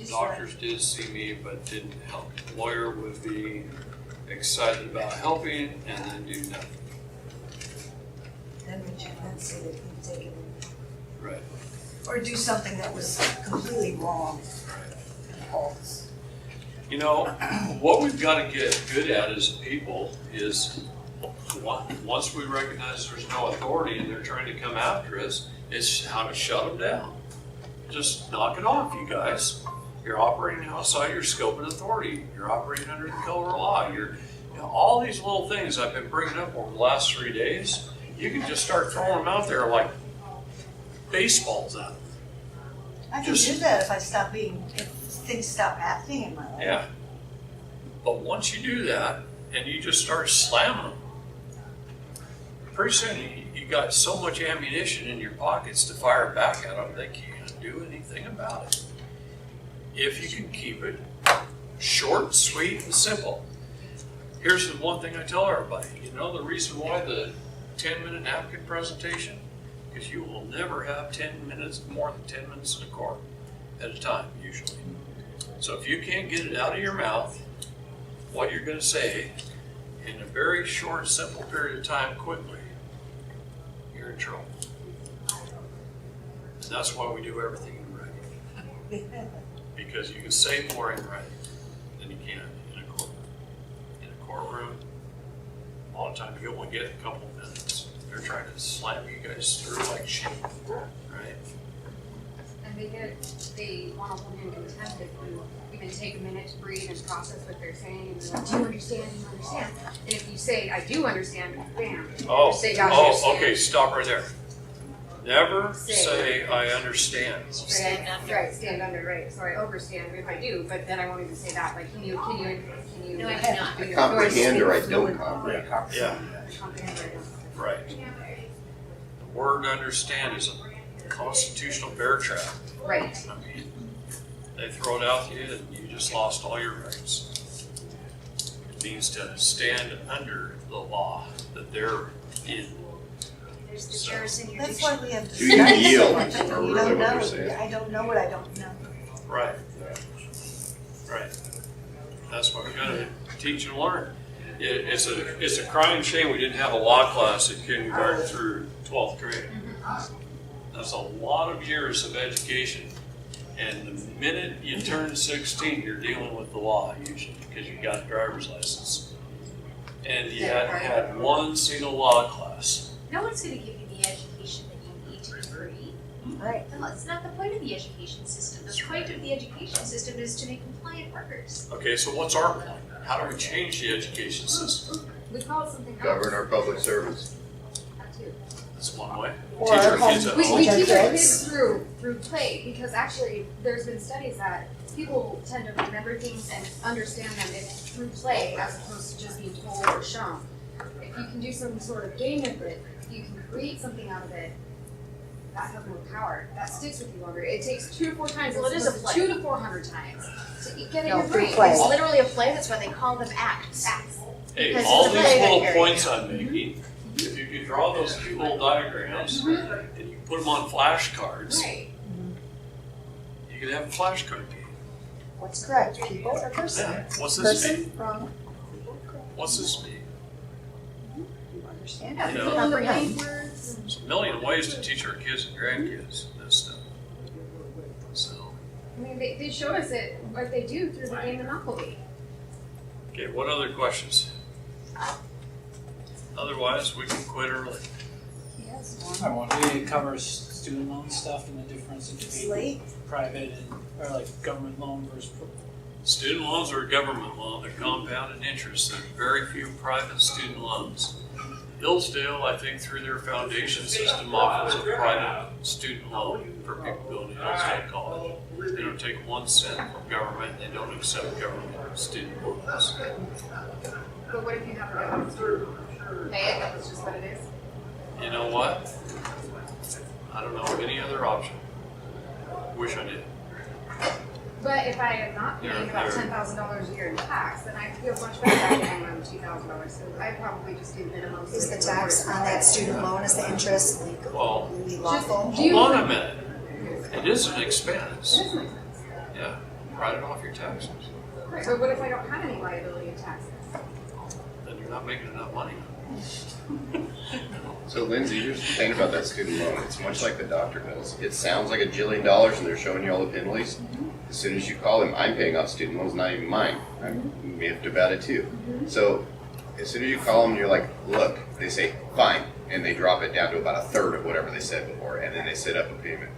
Doctors did see me, but didn't help. Lawyer would be excited about helping and then do nothing. Then would you then say that he'd taken Right. or do something that was completely wrong and false? You know, what we've got to get good at as a people is once we recognize there's no authority and they're trying to come after us, it's how to shut them down. Just knock it off, you guys. You're operating outside your scope and authority. You're operating under the color of law. All these little things I've been bringing up over the last 3 days, you can just start throwing them out there like baseballs at them. I can do that if things stop happening in my life. Yeah. But once you do that and you just start slamming them, pretty soon you got so much ammunition in your pockets to fire back at them, they can't do anything about it. If you can keep it short, sweet, and simple. Here's the one thing I tell everybody. You know the reason why the 10-minute napkin presentation? Because you will never have more than 10 minutes in a court at a time, usually. So if you can't get it out of your mouth, what you're going to say, in a very short, simple period of time, quickly, you're in trouble. And that's why we do everything in writing. Because you can say more in writing than you can in a courtroom. In a courtroom, a lot of times you only get a couple of minutes. They're trying to slam you guys through like shit, right? And they want to hold you in contempt if you even take a minute to breathe and process what they're saying and be like, do you understand? Do you understand? And if you say, I do understand, bam. Say, gosh, understand. Okay, stop right there. Never say I understand. Stand under. Right, stand under, right. So I overstand if I do, but then I won't even say that. Like, can you? No, I do not. do I comprehend or I don't comprehend. Yeah, comprehend or I don't? right. The word understand is a constitutional bear trap. Right. I mean, they throw it out to you and you just lost all your rights. It means to stand under the law that they're in. There's the jurors in your That's why dictionary. we have to Do you study so yield? much, and Or you really don't what know. you're saying? I don't know what I don't know. Right. Right. That's what we're gonna teach and learn. It's a crying shame we didn't have a law class in kindergarten through 12th grade. That's a lot of years of education. And the minute you turn 16, you're dealing with the law usually because you've got a driver's license. And you hadn't had one single law class. No one's going to give you the education that you need to agree. Right. And that's not the point of the education system. The point of the education system is to make compliant workers. Okay, so what's our point? How do we change the education system? We call it something else. Govern our public service. That too. That's one way. Or Teach our home- kids at We home. teach our kids. kids through play because actually there's been studies that people tend to remember things and understand them through play as opposed to just being told or shown. If you can do some sort of game with it, you can create something out of it. That has more power. That sticks with you longer. It takes 2 to 4 times. Well, it is as a opposed play. to 200 to 400 times to get it in No, your free brain. play. It's literally a play. That's why they call them acts. Hey, Because all it's a these play that little you're points in. I'm making, if you could draw those cute little diagrams and you put them on flashcards, Right. you could have a flashcard game. What's correct? People or person? Yeah. What's this mean? Person, wrong. What's this mean? You understand? Yeah, You You know. fill in the comprehend. blank words. There's a million ways to teach our kids and grandkids this stuff. So, I mean, they show us it, what they do through the game Monopoly. okay, what other questions? Otherwise, we can quit early. Yes. I want it covers student loan stuff and the difference It's between late. private and, or like government loan versus. Student loans are a government loan, they're compounded interest, there are very few private student loans. Hillsdale, I think through their foundation system, offers a private student loan for people going to Hillsdale College. They don't take 1 cent from government, they don't accept government student loans. But what if you have a government student loan? Pay it, that's just what it is. You know what? I don't know of any other option. Wish I did. But if I am not paying about $10,000 a year in tax, then I feel much better about paying around $2,000. So I probably just do minimum. Is the tax on that student loan, is the interest Well, legally lawful? do you- hold on a minute. It is an expense. It doesn't make sense. Yeah. write it off your taxes. Right, but what if I don't have any liability of taxes? Then you're not making enough money. So Lindsay, here's the thing about that student loan. It's much like the doctor bills. It sounds like $1 jillion and they're showing you all the penalties. As soon as you call them, I'm paying off student loans, not even mine. I'm miffed about it too. So as soon as you call them, you're like, look, they say, fine. And they drop it down to about a third of whatever they said before. And then they set up a payment.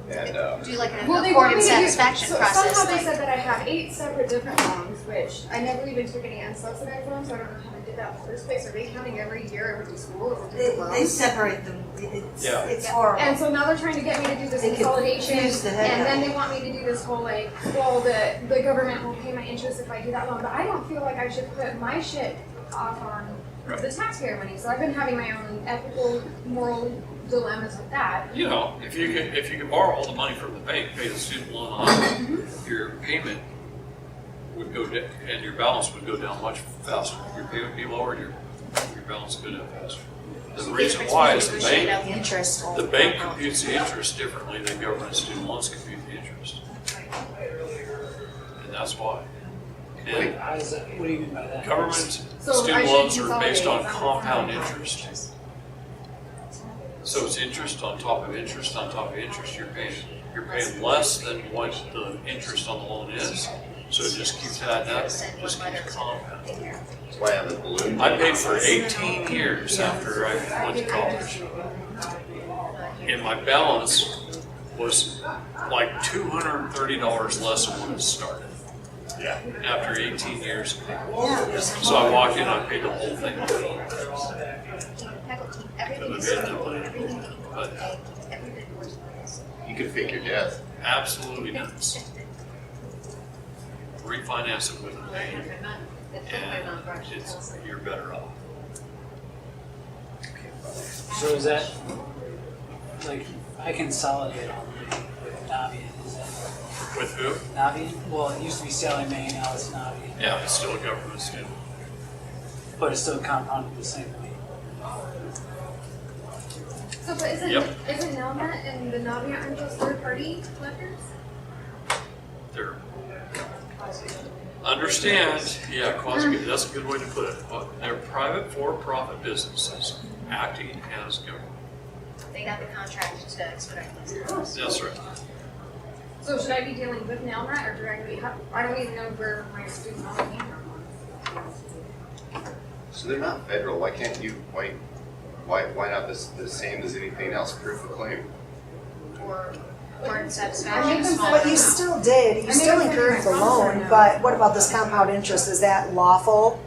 And Do like Well, a they court want and me to do, satisfaction so process. somehow they Like, said that I have 8 separate different loans, which I never even took any unsubsidized loans, so I don't know how I did that in the first place. Are they counting every year I went to school as a different loan? They separate them, it's, Yeah. it's horrible. And so now they're trying to get me to do this They consolidation, confuse the heck and out then of they you. want me to do this whole like, well, the government will pay my interest if I do that loan, but I don't feel like I should put my shit off on Right. the taxpayer money. So I've been having my own ethical, moral dilemmas with that. You know, if you could borrow all the money from the bank, pay the student loan off, your payment would go down, and your balance would go down much faster. Your payment would be lower, and your balance would go down faster. The reason why is the negotiate out bank, the interest. the bank computes the interest differently than government student loans compute the interest. And that's why. And How does that, what do you mean by that? government So I student should loans are based on consolidate. compound interest. So it's interest on top of interest on top of interest. You're paying less than what the interest on the loan is. So it just keeps adding up, just keeps compounding. that's why I have a balloon. I paid for 18 years after I went to college. And my balance was like $230 less than when it started. Yeah. After 18 years. Yeah. So I walked in, I paid the whole thing. Everything is everything that you But pay, everything works. You could fake your death. absolutely nuts. Refinance it with a bank, and you're better off. So is that, like, I consolidate all the money with Navient, is that With who? Navient? Well, it used to be Sallie Mae, now it's Navient, Yeah, it's still a government student. but it's still compounded the same way. So, but isn't Yep. Nelnet and the Navient aren't just third-party collectors? They're, understand, yeah, quasi, that's a good way to put it. They're private for-profit businesses acting as government. They got the contract to expedite these. That's right. So should I be dealing with Nelnet or directly? I don't even know where my student loan came from. So they're not federal. Why can't you, why not the same as anything else? Proof of claim. Or I make satisfaction, them small. But you still did, you still incurred the loan, but what about this compound interest, is that lawful?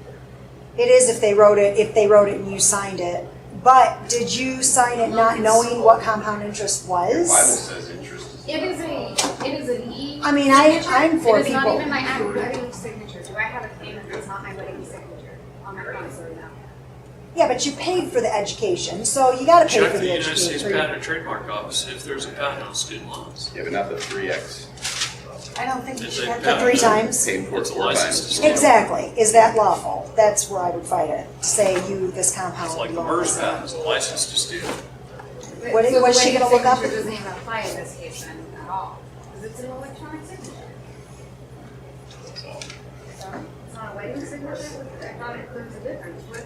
It is if they wrote it and you signed it, but did you sign it not knowing what compound interest The Bible was? says interest is. It is an E. I mean, signature. I'm for It is not people. even my wedding signature. Do I have a claim if it's not my wedding signature on my promissory note? Yeah, but you paid for the education, so you gotta pay Check for the the United States education. Patent and Trademark Office if there's a patent on student loans. Yeah, but not the 3X. I don't think you It's should a have The to. 3 times? Paid for It's a 4 license times. to steal. Exactly, is that lawful? That's where I would fight it, to say you, this compound It's like the loan MERS is- patent, it's a license to steal. What is- So what's the she wedding gonna look up? signature doesn't even apply in this case then at all, because it's an electronic signature. So So it's not a wedding signature. I thought there's a difference. What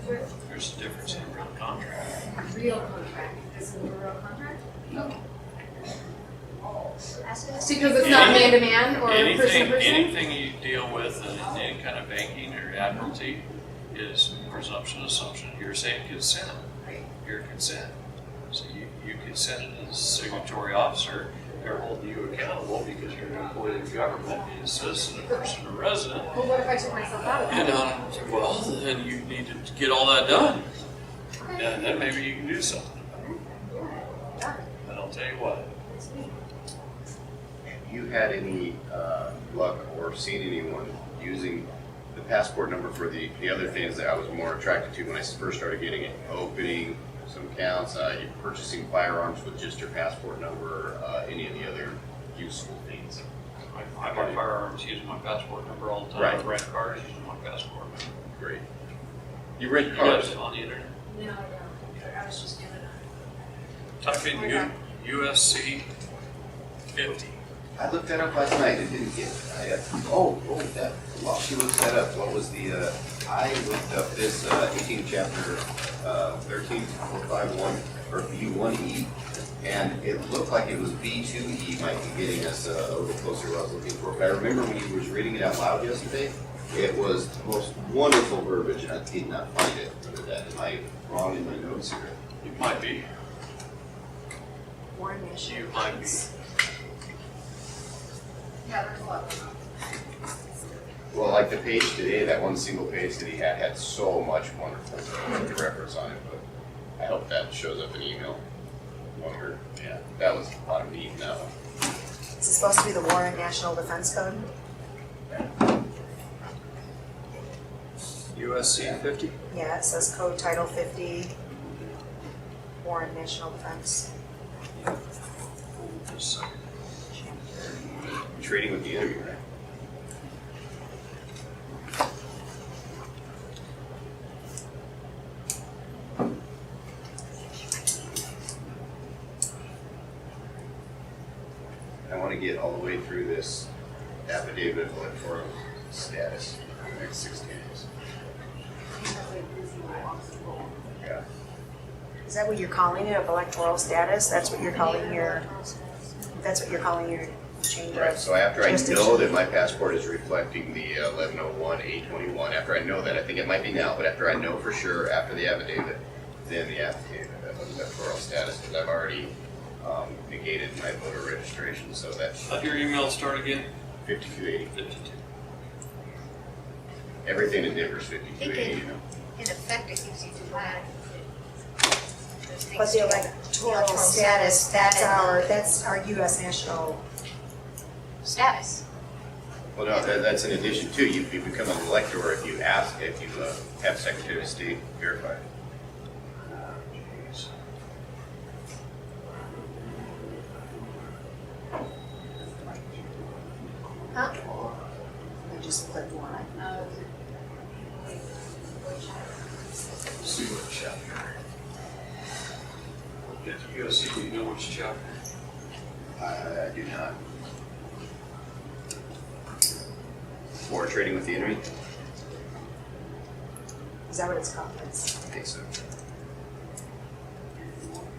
there's a difference in a real contract. real contract? This is a real contract? Because Because it's not man to man or person to Anything, person? anything you deal with in any kind of banking or admiralty is presumption, assumption, hearsay, and consent. Your consent. So you consented as a signatory officer, they're holding you accountable because you're an employee of the government, a citizen, a person, a resident. Well, what if I took myself out of And, that? well, then you need to get all that done. And then maybe you can do something about it. And I'll tell you what, Have you had any luck or seen anyone using the passport number for the other things that I was more attracted to when I first started getting it? Opening some accounts, purchasing firearms with just your passport number, any of the other useful things. I buy firearms using my passport number all the time. Right. I rent cars using my passport number. Great. You rent You cars? guys on the internet? No, I don't. I was just doing it. Type in USC 50 I looked that up last night, it didn't get, that, while she looks that up, what was the, I looked up this, 18 chapter, 13.451, or B1E, and it looked like it was B2E might be getting us a little closer to what I was looking for. But I remember when you was reading it out loud yesterday, it was the most wonderful verbiage, and I did not find it under that. Am I wrong in my notes here? You might be. Warren National. You might be. Yeah, there's a lot. Well, like the page today, that one single page that he had so much wonderful to reference on it, but I hope that shows up in email. Wonder, yeah, that was a lot of meat in that one. Is it supposed to be the Warren National Defense Code? USC 50? Yeah, it says Code Title 50, Warren National Defense. Just a second. Trading with the enemy, right? I want to get all the way through this affidavit of electoral status in the next 60 days. Yeah. Is that what you're calling it, of electoral status? That's what you're calling your change Right, of so after I know jurisdiction? that my passport is reflecting the 1101-821, after I know that, I think it might be now, but after I know for sure, after the affidavit, then the affidavit of electoral status, because I've already negated my voter registration, so that's How'd your email start again? 5280. 52. Everything in Denver's 5280, you know? In effect, it gives you two latitude. But the electoral status, that's our US national, Status. Well, no, that's in addition to, you become an elector if you have Secretary of State verified. I just clicked one. See what chapter. At the USC, do you know which chapter? I do not. For trading with the enemy? Is that what it's called? I think so.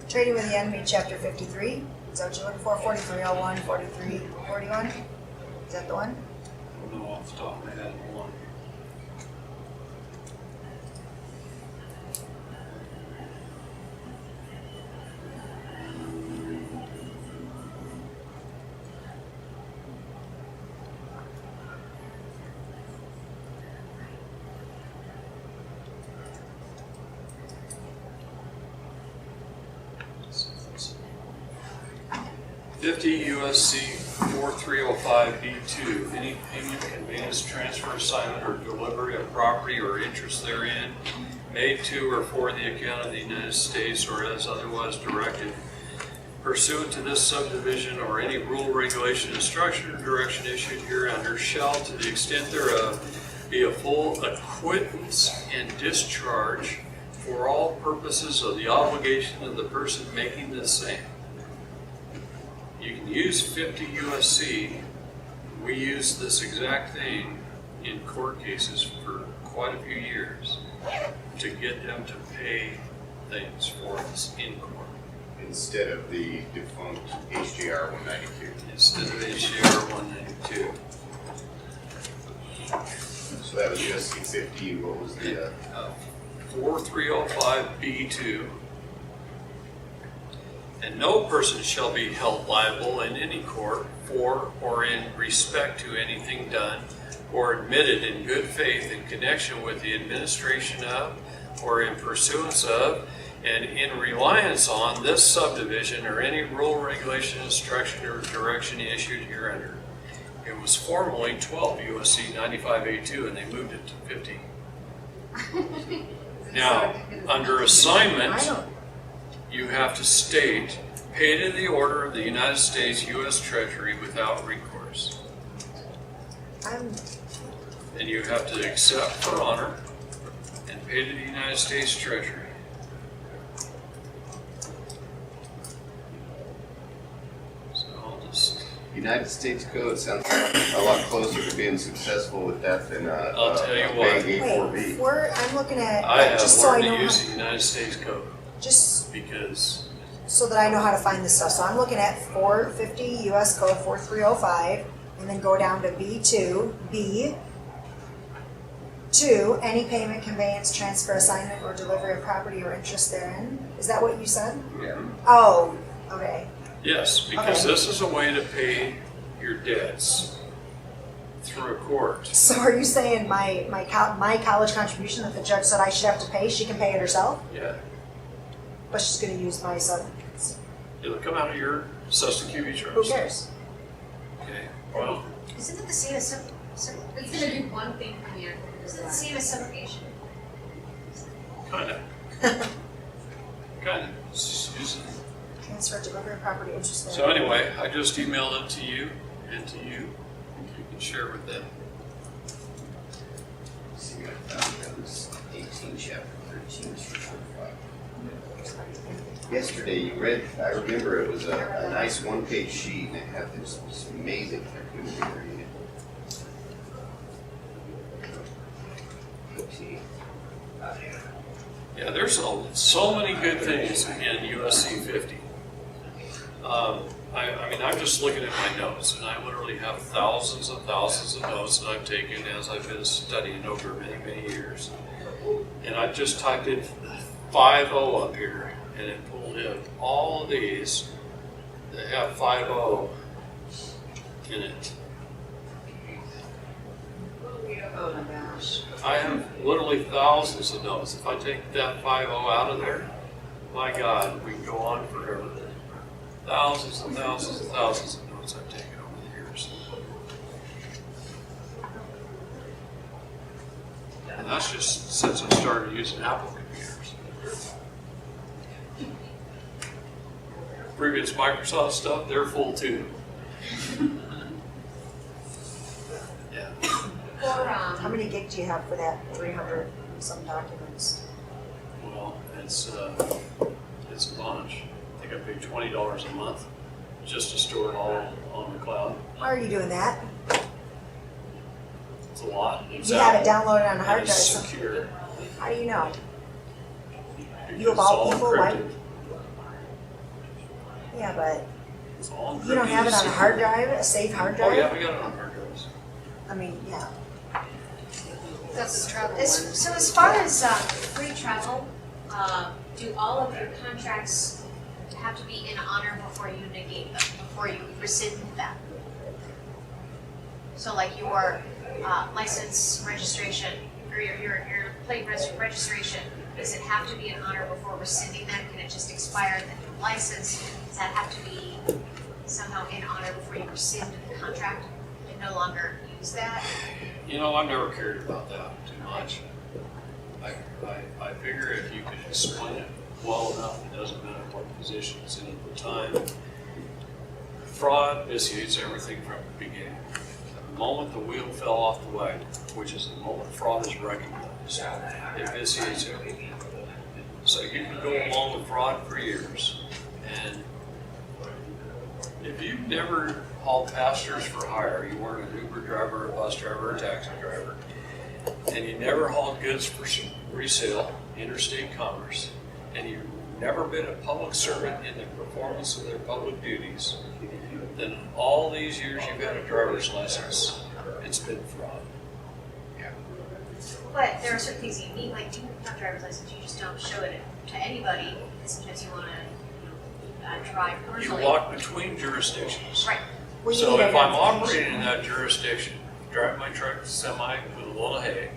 Trading with the Enemy, Chapter 53. Is that what you're looking for? 4301, 4341? Is that the one? I don't know off the top of my head. Hold on. USC 4305B2, any payment, conveyance, transfer, assignment, or delivery of property or interest therein made to or for the account of the United States or as otherwise directed pursuant to this subdivision or any rule, regulation, instruction, or direction issued hereunder shall, to the extent thereof, be a full acquittance and discharge for all purposes of the obligation of the person making the same. You can use 50 USC. We use this exact thing in court cases for quite a few years to get them to pay things for us in court. Instead of the defunct HJR 192. Instead of HJR 192. So that was USC 50, what was the, 4305B2. And no person shall be held liable in any court for or in respect to anything done or admitted in good faith in connection with the administration of or in pursuance of and in reliance on this subdivision or any rule, regulation, instruction, or direction issued hereunder. It was formerly 12 USC 95A2 and they moved it to 50. Now, under assignment, you have to state, paid in the order of the United States U.S. Treasury without recourse. And you have to accept for honor and pay to the United States Treasury. So I'll just United States Code sounds a lot closer to being successful with that than I'll tell you what. paying Wait, I'm looking at, I have just so I learned know, to use the United States Code just because, so that I know how to find this stuff. So I'm looking at 450 US Code 4305, and then go down to B2, B2, any payment, conveyance, transfer, assignment, or delivery of property or interest therein. Is that what you said? Yeah. Oh, okay. yes, because Okay. this is a way to pay your debts through a court. So are you saying my college contribution that the judge said I should have to pay, she can pay it herself, Yeah, but she's gonna use my son? it'll come out of your Social Security Who trust. cares? Okay, well, Isn't it the same as It's gonna do one thing from here. isn't it the same as subrogation? kinda. Kinda. Just use it. Transfer, delivery of property, interest So therein. anyway, I just emailed it to you and to you. You can share with them. Let's see, I found that was 18, chapter 13, structure 5. Yesterday, you read, I remember it was a nice one-page sheet, and it had this amazing, I couldn't even read it. 18. Yeah, there's so many good things in USC 50. I mean, I'm just looking at my notes, and I literally have thousands and thousands of notes that I've taken as I've been studying over many, many years. And I just typed in 50 up here, and it pulled in all of these that have 50 in it. Oh my gosh. I have literally thousands of notes. If I take that 50 out of there, my God, we can go on forever. Thousands and thousands and thousands of notes I've taken over the years. And that's just since I started using Apple computers. Previous Microsoft stuff, they're full too. Yeah. Or, How many gig do you have for that 300 and some documents? Well, it's a bunch. I think I pay $20 a month just to store it all on the cloud. Why are you doing that? It's a lot. It's You have it Apple, downloaded on a and hard drive. it's So secure. how do you know? because You of it's all all people, why- encrypted. Yeah, but It's all you don't have it on a hard drive, a safe hard Oh drive? yeah, we got it on hard drives. I mean, yeah. That's the travel so as far as free travel, do all of your contracts have to be in honor before you negate them, before you rescind them? So like your license registration, or your plate registration, does it have to be in honor before rescinding them? Can it just expire the license? Does that have to be somehow in honor before you rescind the contract and no longer use that? You know, I've never cared about that too much. I figure if you can explain it well enough, it doesn't matter what position it's in at the time. Fraud vitiates everything from the beginning. The moment the wheel fell off the wagon, which is the moment fraud is recognized, it vitiates everything. So you can go along with fraud for years, and if you've never hauled passengers for hire, you weren't an Uber driver, a bus driver, or a taxi driver, and you never hauled goods for resale, interstate commerce, and you've never been a public servant in the performance of their public duties, then all these years you've had a driver's license, it's been fraud. But there are certain things you need, like you have a driver's license, you just don't show it to anybody, sometimes you wanna, drive You commercially. walk between jurisdictions. Right. Well, you So need if I'm identification. operating in that jurisdiction, driving my truck semi with a load of hay,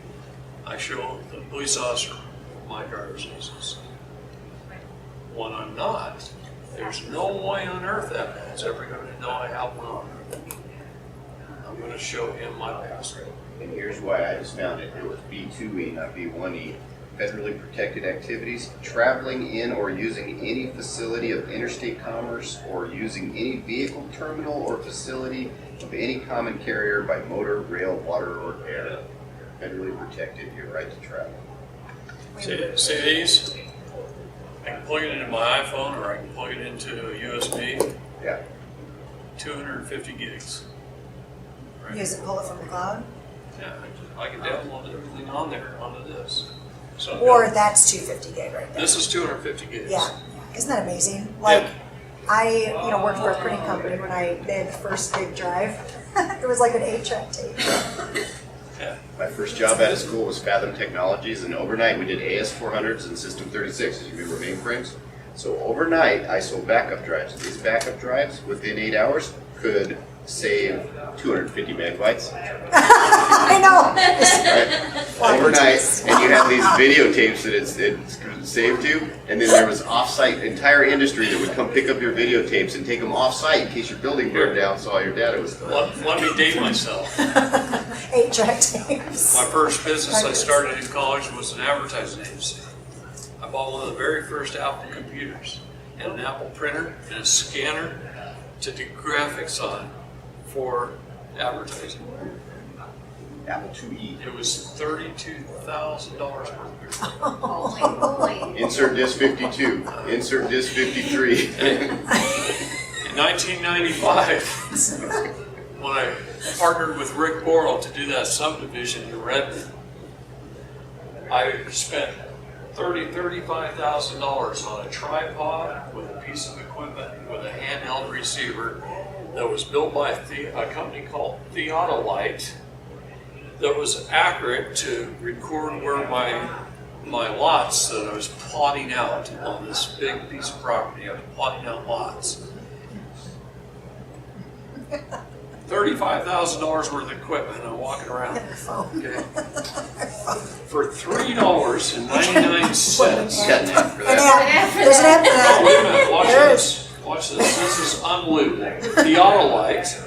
I show the police officer my driver's license. When I'm not, there's no way on earth that man's ever gonna know I have one on. I'm gonna show him my passport. And here's why I just found it. It was B2E, not B1E. Federally protected activities, traveling in or using any facility of interstate commerce or using any vehicle terminal or facility of any common carrier by motor, rail, water, or air. Federally protected, your right to travel. See these? I can plug it into my iPhone or I can plug it into a USB. Yeah. 250 gigs. Right. Use it, pull it from the cloud? Yeah, I can download everything on there onto this. So I've Or got- that's 250 gig right there. this is 250 gigs. Yeah, isn't that amazing? Like, I, worked for a printing company when they had the first big drive. It was like an 8-track tape. My first job out of school was Fathom Technologies, and overnight we did AS400s and System 36. You remember mainframes? So overnight, I sold backup drives. These backup drives, within 8 hours, could save 250 megabytes. I know. Right? Overnight, and you have these videotapes that it's saved to, and then there was off-site entire industry that would come pick up your videotapes and take them off-site in case your building burned down, so all your data was gone. Let me date myself. 8-track tapes. My first business I started in college was an advertising agency. I bought one of the very first Apple computers and an Apple printer and a scanner to do graphics on for advertising. Apple IIe. It was $32,000 per year. Holy moly. Insert disc 52. Insert disc 53. In 1995, when I partnered with Rick Borrell to do that subdivision in Redmond, I spent $35,000 on a tripod with a piece of equipment with a handheld receiver that was built by a company called Theodolite that was accurate to record where my lots that I was plotting out on this big piece of property. I was plotting out lots. $35,000 worth of equipment. I'm walking around. Okay. For $3.99. Cutting out for An that. app. There's an app for that. Wait a minute. Watch There this. Watch this. This is unbelievable. Theodolite.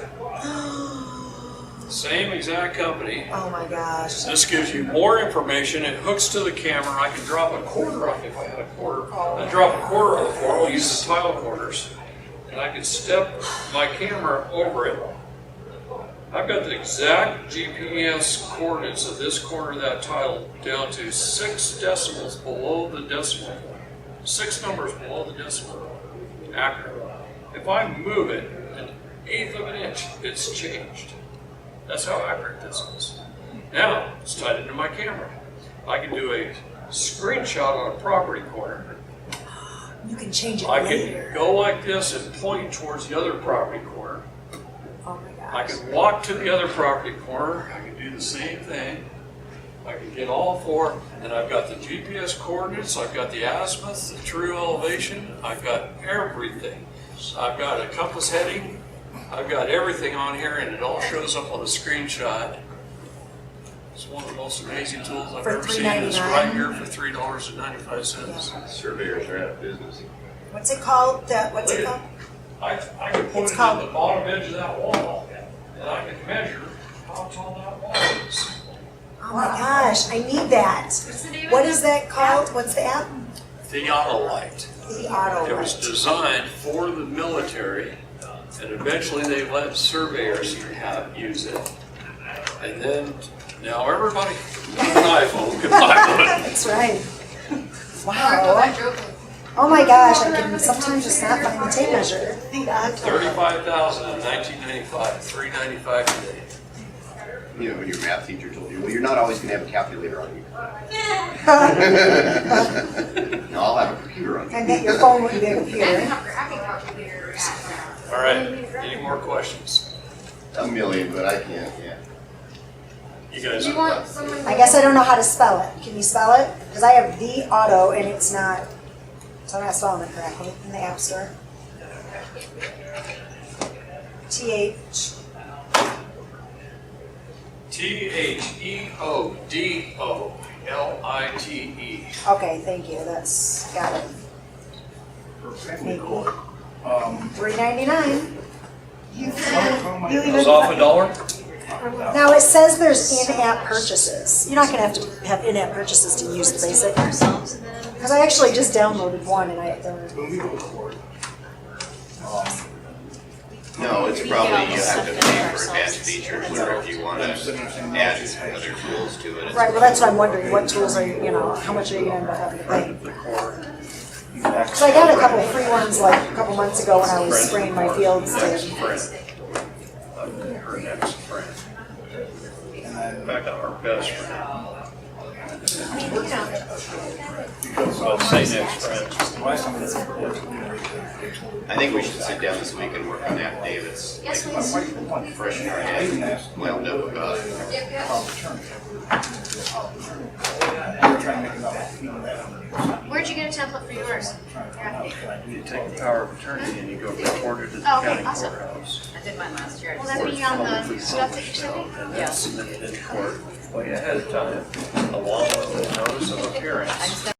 Same exact company. Oh my gosh. This gives you more information. It hooks to the camera. I can drop a quarter on if I had a quarter. I drop a quarter on the floor. I'll use the tile quarters. And I can step my camera over it. I've got the exact GPS coordinates of this corner of that tile down to 6 decimals below the decimal. 6 numbers below the decimal. Accurate. If I move it an eighth of an inch, it's changed. That's how accurate this is. Now, it's tied into my camera. I can do a screenshot on a property corner. You can change it I later. can go like this and point towards the other property corner. Oh my gosh. I can walk to the other property corner. I can do the same thing. I can get all 4, and I've got the GPS coordinates. I've got the azimuth, the true elevation. I've got everything. I've got a compass heading. I've got everything on here, and it all shows up on a screenshot. It's one of the most amazing tools I've For ever seen. It's $3.99. right here for $3.95. Surveyors are out of business. What's it called? What's it called? I can put It's it called- in the bottom edge of that wall, and I can measure how tall that wall is. Oh my gosh, I need that. What's the name of What the is that called? app? What's the app? Theodolite. The Auto It was Light. designed for the military, and eventually they let surveyors use it. And then, now everybody with an iPhone can buy one. That's right. Wow. Wow. Oh my gosh, I can sometimes just not find the tape measure. The Auto. $35,000 in 1995, $395 today. You know, when your math teacher told you, well, you're not always going to have a calculator on you. No, I'll have a computer on you. And that your phone wouldn't be a I can computer. have calculator app. All right, any more questions? A million, but I can't, yeah. You guys, Do you want someone? I guess I don't know how to spell it. Can you spell it? Because I have the auto and it's not, so I'm not spelling it correctly in the App Store. TH. Theodolite. Okay, thank you. That's got it. Thank you. $3.99. You Goes even, off $1? Now it says there's in-app purchases. You're not gonna have to have in-app purchases to use the basic. Ourselves and then. Because I actually just downloaded one and When we go to court, No, it's probably you have to pay for advanced features, or if you want to add other tools to it. right. Well, that's what I'm wondering. What tools are you? How much are you gonna end up having to pay? The core. So I got a couple free ones like a couple months ago when I was spraying my fields Next to. friend. Her next friend. In fact, our best friend. I mean, you know, Well, say next friend. I think we should sit down this week and work on affidavits. yes, Like, please. fresh in our head, wound up about it. Yep, yep. Where'd you get a template for yours? You take the power of attorney and you go record it at the Oh, okay, county awesome. courthouse. I did mine last year. Will that be on the stuff that you sent me? And then submit it in court way ahead of time, along with the notice of appearance. I just